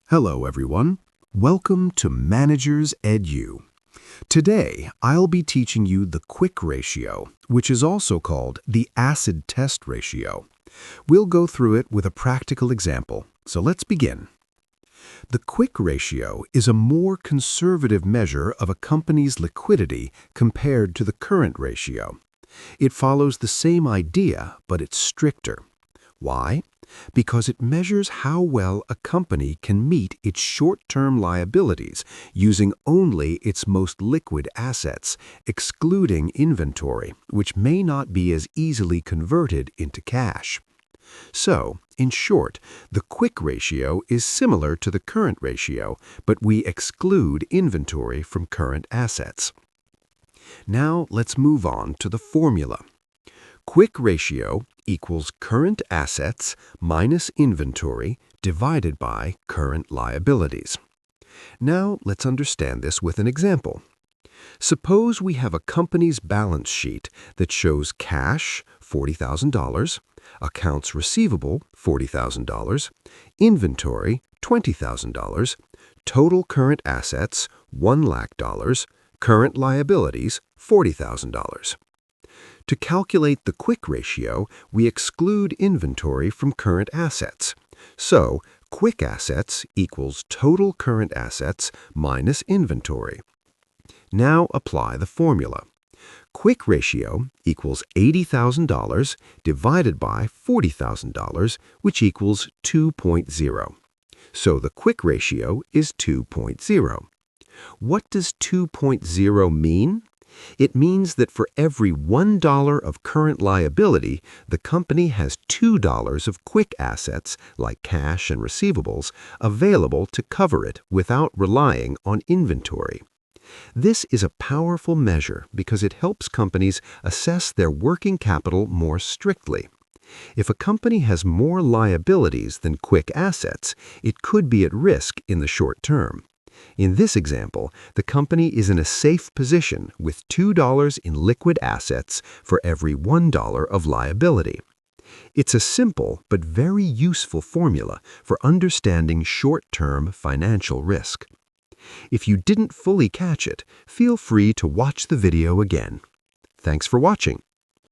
Hello everyone. Welcome to Manager EDU. Today, I'll be teaching you the quick ratio, which is also called the acid test ratio. We'll go through it with a practical example, so let's begin. The quick ratio is a more conservative measure of a company's liquidity compared to the current ratio. It follows the same idea, but it's stricter. Why? Because it measures how well a company can meet its short-term liabilities using only its most liquid assets, excluding inventory, which may not be as easily converted into cash. So, in short, the quick ratio is similar to the current ratio, but we exclude inventory from current assets. Now let's move on to the formula. Quick ratio equals current assets minus inventory divided by current liabilities. Now let's understand this with an example. Suppose we have a company's balance sheet that shows cash, $40,000, accounts receivable, $40,000, inventory, $20,000, total current assets, $1 lakh, current liabilities, $40,000. To calculate the quick ratio, we exclude inventory from current assets. So, quick assets equals total current assets minus inventory. Now apply the formula. Quick ratio equals $80,000 divided by $40,000, which equals 2.0. So the quick ratio is 2.0. What does 2.0 mean? It means that for every $1 of current liability, the company has $2 of quick assets, like cash and receivables, available to cover it without relying on inventory. This is a powerful measure because it helps companies assess their working capital more strictly. If a company has more liabilities than quick assets, it could be at risk in the short term. In this example, the company is in a safe position with $2 in liquid assets for every $1 of liability. It's a simple but very useful formula for understanding short-term financial risk. If you didn't fully catch it, feel free to watch the video again. Thanks for watching.